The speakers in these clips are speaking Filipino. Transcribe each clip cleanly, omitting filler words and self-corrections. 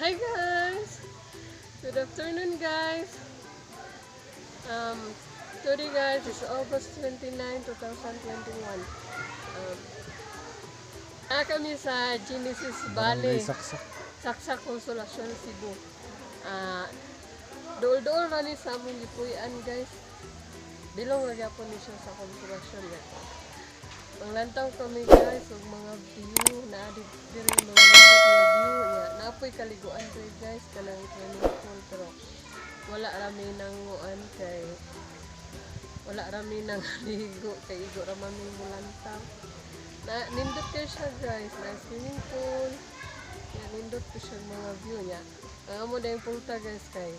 Hi guys! Good afternoon guys! Um, Today guys is August 29, 2021. Um, Kami sa Genesis Barangay Valley, Saksak. Saksak Consolacion, Cebu. Ah, Dool-dool man ni sa among gipuy-an guys. Bilong lagi po ni siya sa Consolacion ya. Manglantaw kami guys ug mga view na diri mga lindot nga view ya. Naapoy kaliguan diri guys kanang swimming pool pero wala rami nang nguan kay wala rami nang ligo kay igo ra man mi mulantaw. Na nindot kay siya guys, na swimming pool. Ya nindot ko siya mga view niya. Ang amo dayong punta guys kay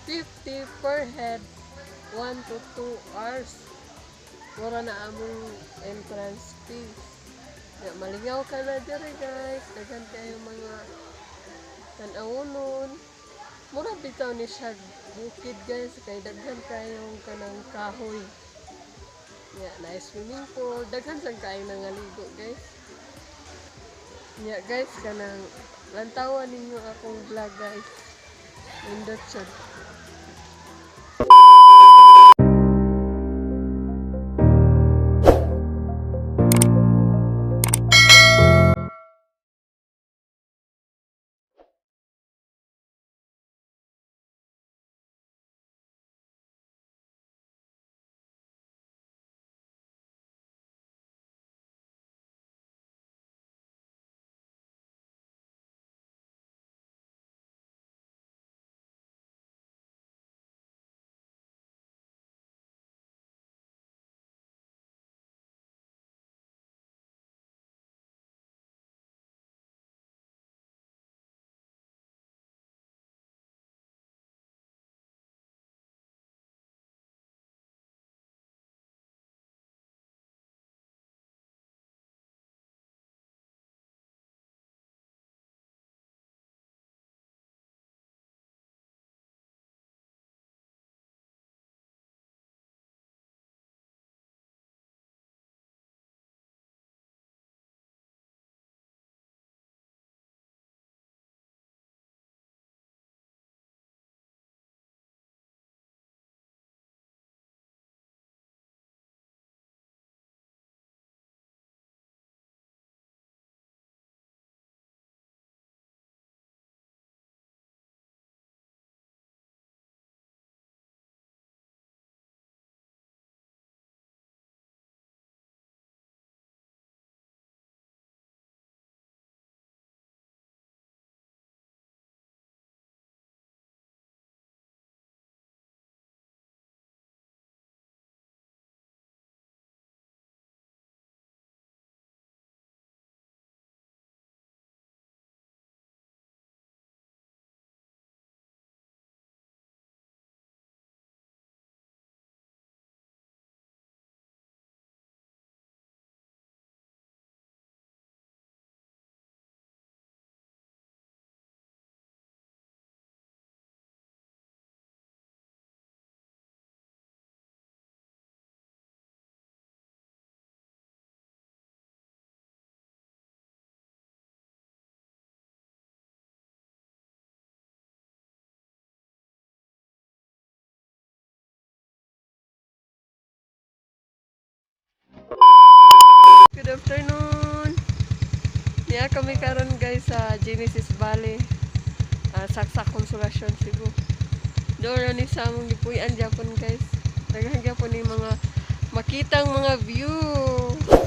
50 per head 1 to 2 hours. Mura na among entrance fees. Ya, malingaw ka na diri guys. Daghan kayo mga tan-awonon. Mura bitaw ni siya bukid guys. Kay daghan kayong kanang kahoy. Ya, na swimming pool. Daghan sang kayo nangaligo guys. Ya guys, kanang lantawan ninyo akong vlog guys. Indot siya. Good afternoon. Niya kami karon guys sa Genesis Valley. Saksak Consolacion, Cebu. Doon ni sa among gipuy-an Japon guys. Daghan gyapon ni mga makitang mga view.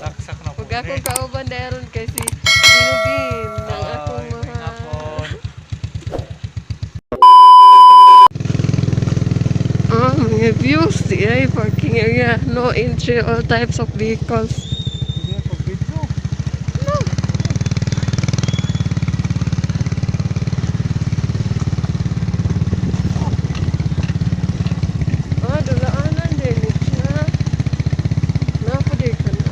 Saksak na po. Ug akong kauban dayon kay si Ginubin ng akong mga mga views, ay parking area, no entry, all types of vehicles. No. Dulaanan din siya. Napadi ka na.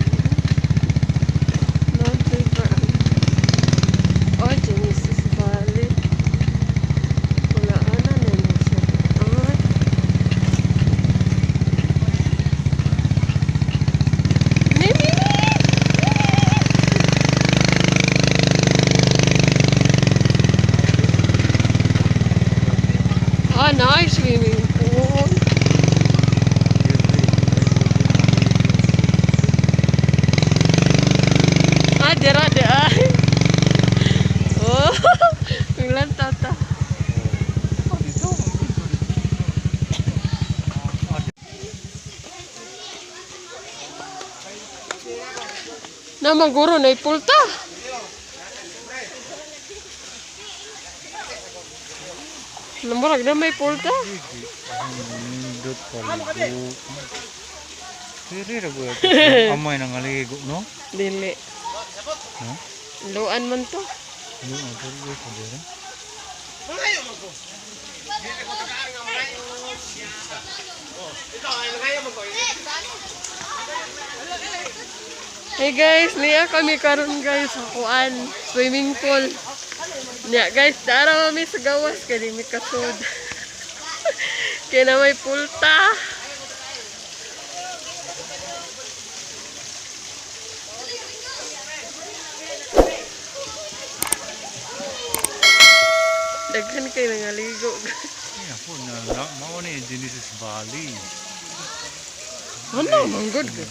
Oh, Genesis Valley. Dulaanan din siya. Nini Ah, nice swimming pool. Ah, dira di ay. Oh, bilang tata. Naman guro na ipulta. Namurag na may pulta. Nindot paligo. Diri ra buya. Amay nang aligo no? Dili. Ha? Luan man to. Yo adto ko diri. Hey guys, niya kami karon guys sa kuan, swimming pool. Niya guys, dara kami sa gawas kani mi kasud. Kaya na may pulta. Daghan kay nangaligo. Ya po na mao ni Genesis Valley. Ano, manggod ka.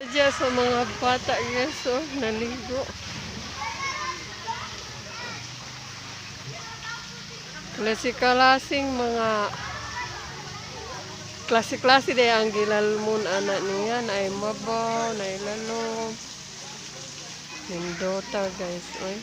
Diyan sa mga bata guys, oh, naligo. Klase-klaseng mga klase-klase day ang gilalmon anak niya na ay mabaw, na ilalom. Nindota guys, oy.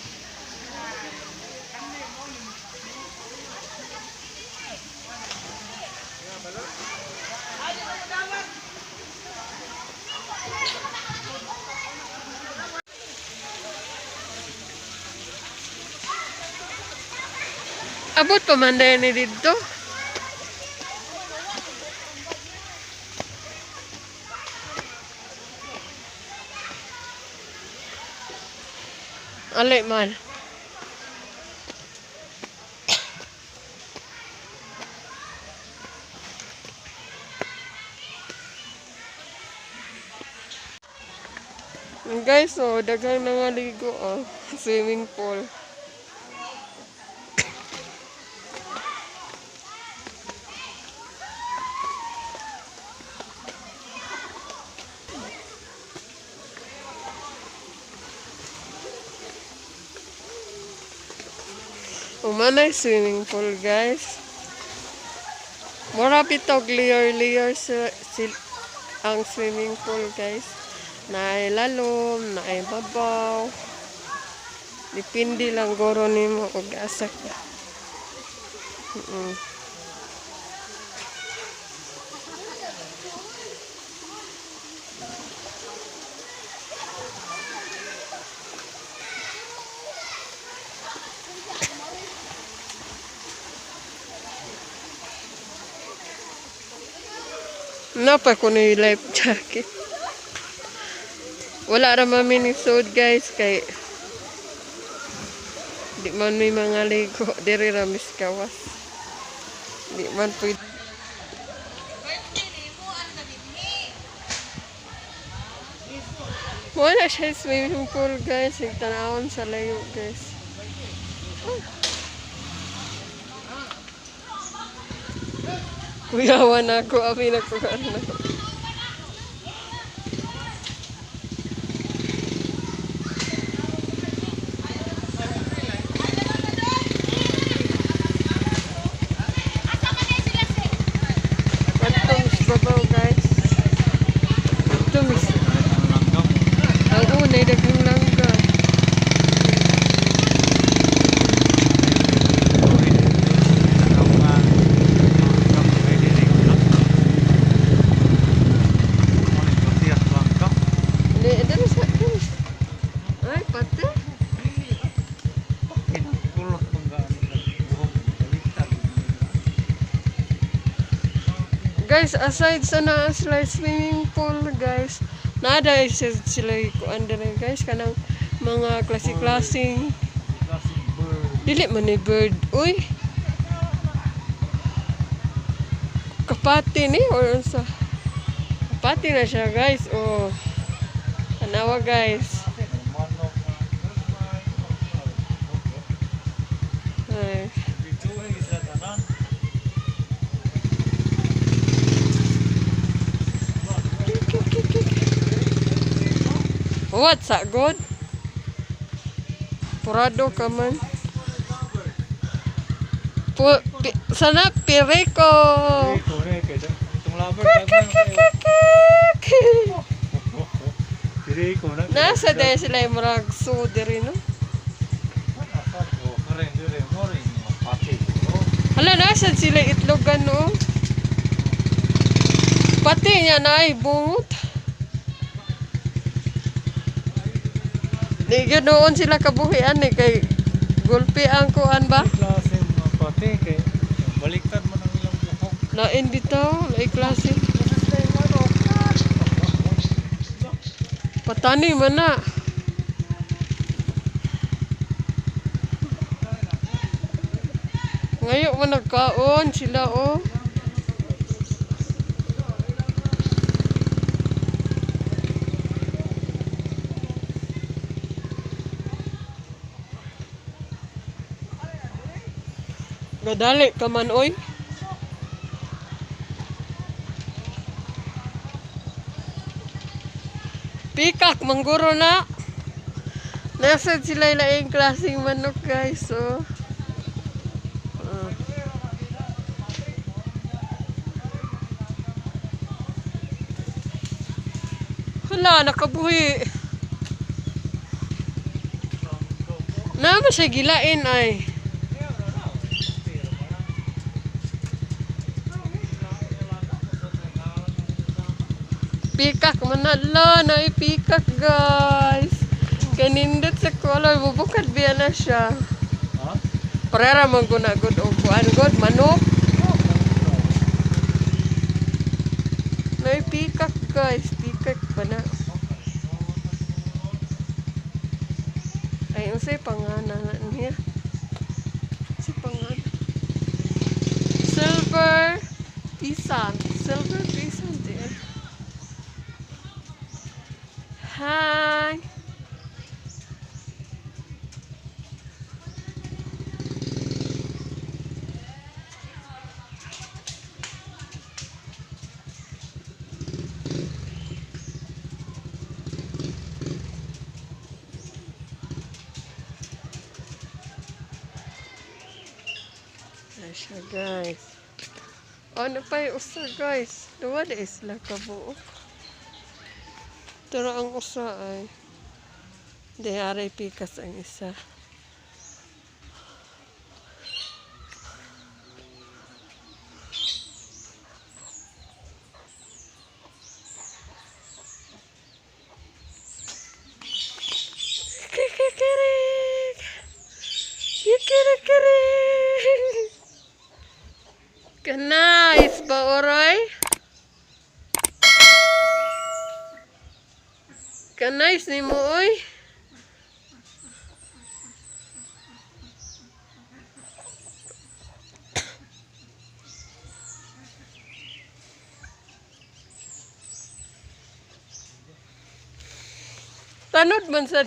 Abot pa man dahil ni dito. Alay man. Guys, so daghang nangaligo oh, swimming pool. Umanay swimming pool guys. Mura bitog layer ang swimming pool guys. Naay lalom, naay babaw. Dipindi lang goro nimo og asa ka. Napa ko ni life jacket. Wala ra maminisod guys kay di man may mga ligo diri ra miskawas. Di man pwede. Wala siya swimming pool guys, tanawon sa layo guys. Kuyawan ako, abi na ko ano. pati. Kulot pang gaano sa buhok. Baliktad. Guys, aside sa na sila swimming pool, guys, nada sila kuan dire guys kanang mga klase-klaseng Classic bird. dili man ni bird. Uy. Kapati ni or sa kapati na siya guys. Oh. Tanawa guys. Manok. Ay. Bituin sa tanan. What sa god? Purado ka man. Sana piriko. Itong lover Piriko na. Nasa dahil sila yung marag so diri no? Hala, nasa sila itlogan no? Pati niya na ay bungot. Di ganoon sila kabuhian eh kay gulpi ang kuan ba? Klase mga pati kay baliktad man ang ilang buhok. Lain bitaw, lain klase. Patani man na. Ngayon man nagkaon sila oh. Gadali ka man oy. Pikak mangguro na. Nasa sila laing klaseng manok guys oh. Hala, nakabuhi. Nama siya gilain ay. Pikak manala na ipikak guys. Kanindot sa color bubukad biya na siya. Ha? Parera man ko na good o kuan good manok. Na ipikak guys, pikak pa na. Ay unsay pangalan niya? Si pangalan. Silver pisan, silver pisan there. Hi. Ayan siya guys. Ano pa yung usa guys? Duwa na isla kabuok. Pero ang usa ay di aray pikas ang isa. Kikikirik! Kikikirik! Kanais ba oray? Kanais ni mo oy. Tanod man sa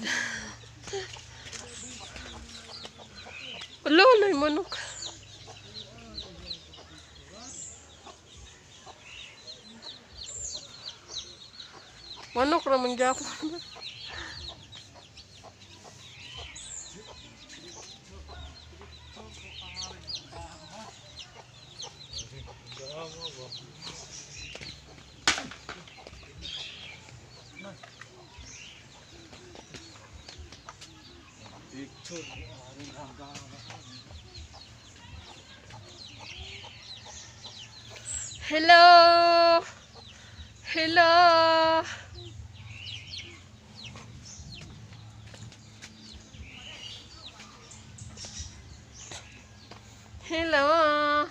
loloy manok. Manok naman gyapon. Hello. Hello. Hello.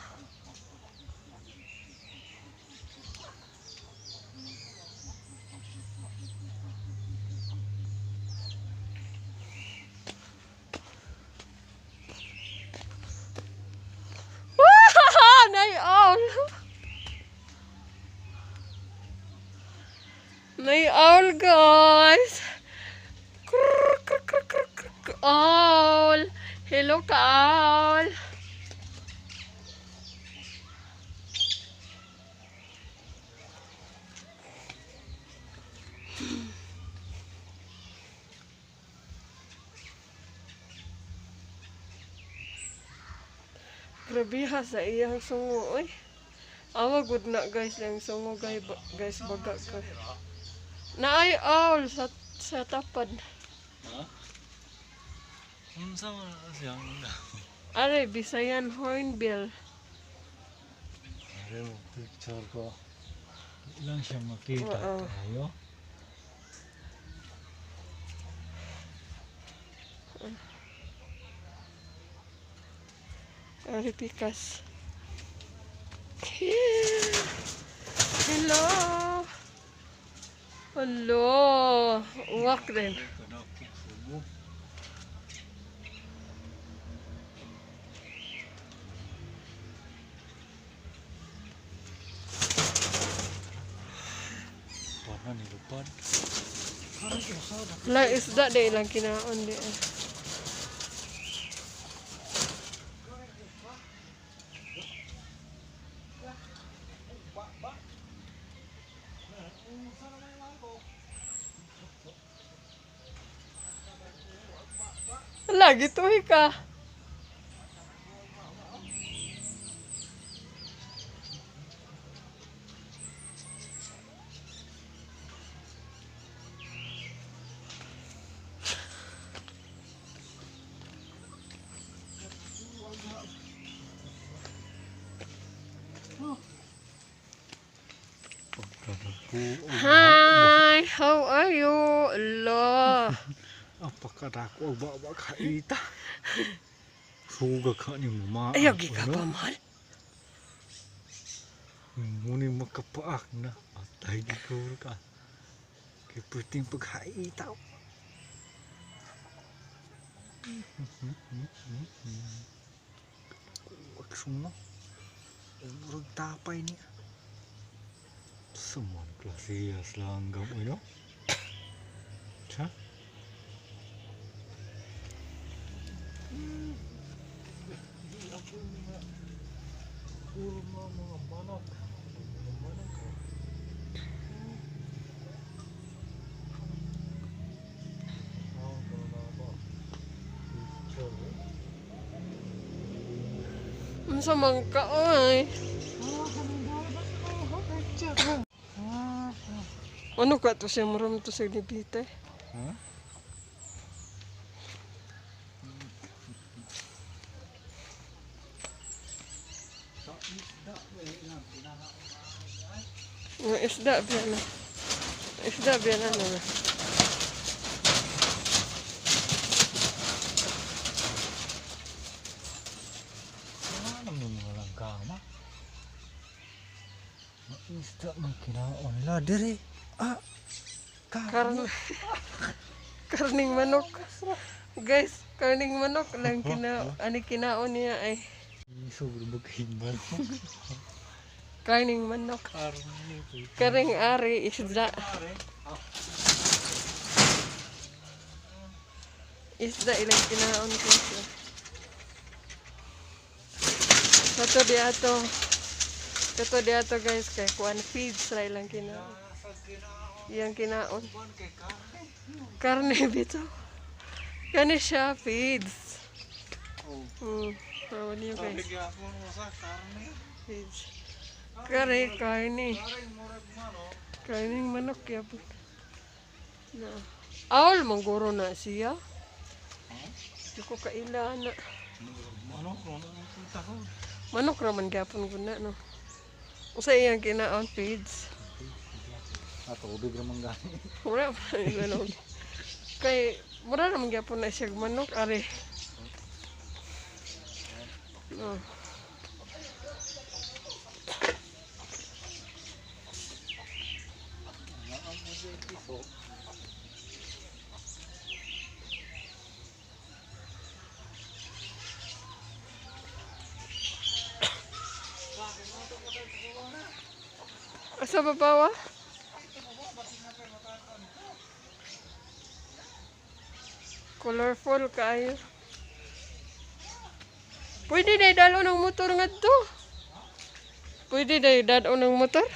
Nay-owl. Nay-owl, guys. Krrr, krrr, krrr, krrr, krrr. Owl. Hello, ka-owl. Grabe ha sa iyang sungo, oy. Awa good na guys lang sungo guys baga ka. Naay owl sa tapad. Ha? Unsa man siyang Are Bisayan hornbill. Are mo picture ko. Ilang siya makita Oo. tayo. Are pikas. Hello. Hello. Uwak din. Para ni lupad. La isda de ilang kinaon di. Lagi tuhi ka. Hi, how are you? Allah. Apakadako ba kaita. Suga ka ni mama. Ayaw ka pa mahal. Muni makapaak na. Atay gigol ka. Kaya puting pagkaita. Wag sumo. Murag tapay niya. Saman klasiyas langgam ano? Ha? Puro mga manok. Unsa man ka oy? Ano ka to siya maram to sa nibite? Ha? Isda biya na. Isda biya na na. Ano mo walang kama? Maista man kinaon la dire. Ah. Karning manok. Guys, karning manok lang kinaon niya ay Sobrang magkaiba. karning manok. Karni po. Karing ari isda. Isda ilang kinaon ko siya. Kato diato guys kay kuan feeds ra ilang kinaon. Iyang kinaon. Karne bito. Kani siya feeds. Rawan niyo guys. Feeds. Karne. Karning manok yapon. Na. Awl mangguro na siya. Di ko kaila na. Manok raman gyapon ko na no. Usa iyang kinaon feeds. Ato ubig ramang gani. Mura man gano'n. Kay mura naman gyapon na siya manok ari. No. Asa ba bawa? Colorful kayo. Pwede na idalo ng motor nga to. Pwede na idalo ng motor.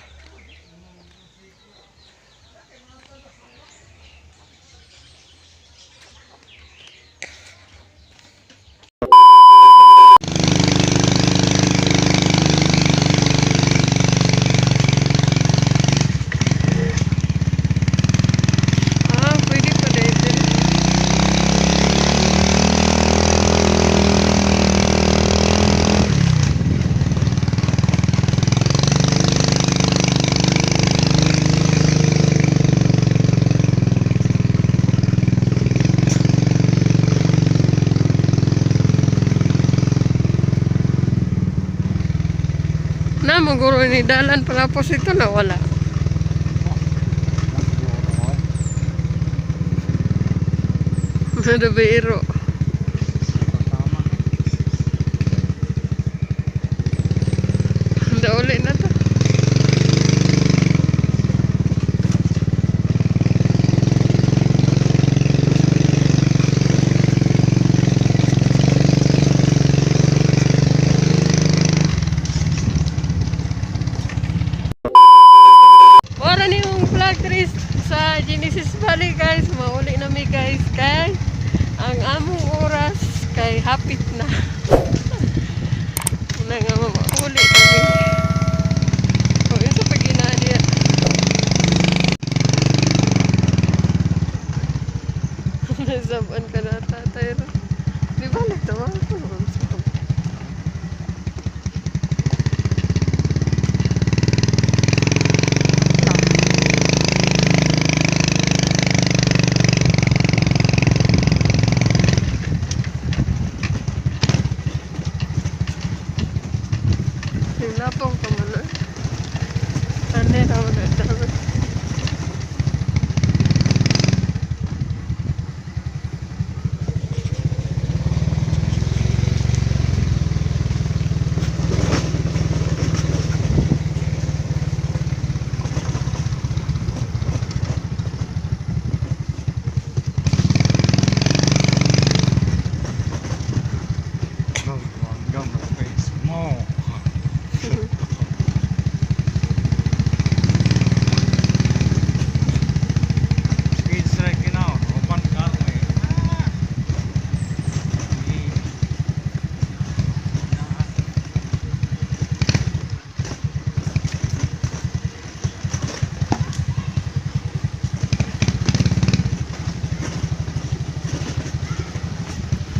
Pwede pa dito. Na, maguro ni dalan pangapos ito na wala. Madabiro. Handa uli na to. Wala ni yung flag trees sa Genesis Valley guys. Mauli na mi guys kay ang among oras kay hapit na. Wala nga mauli kami. O yun sa pag-inadya. Nasaban ka na tatay ro. Di ba nagtawa ko naman sa lapong ka mo na. Ano na ako na dami.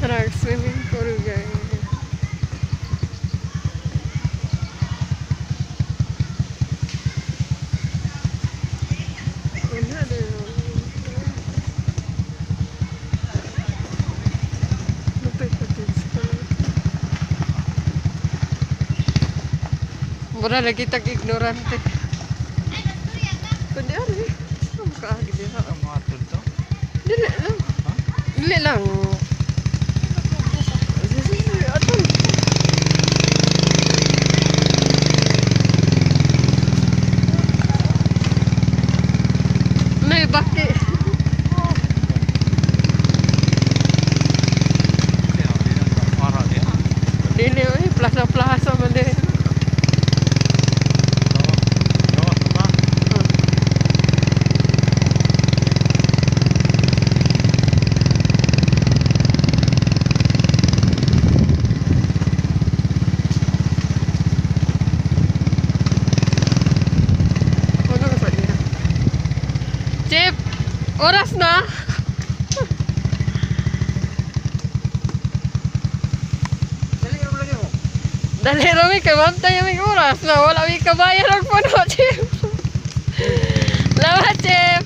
Tara, swimming pool guys. Wala na yun. Lupit pa din sa mura lagi tag-ignorante. Kundi ano eh. Ang kaagi din ha. Dili lang. Dili lang. Atol. Nay baki. Dili oi plaza-plaza man din. Chip, oras na. Dali rami kay mamtay yung oras na wala may kabayan og puno, Chip. Salamat, Chip.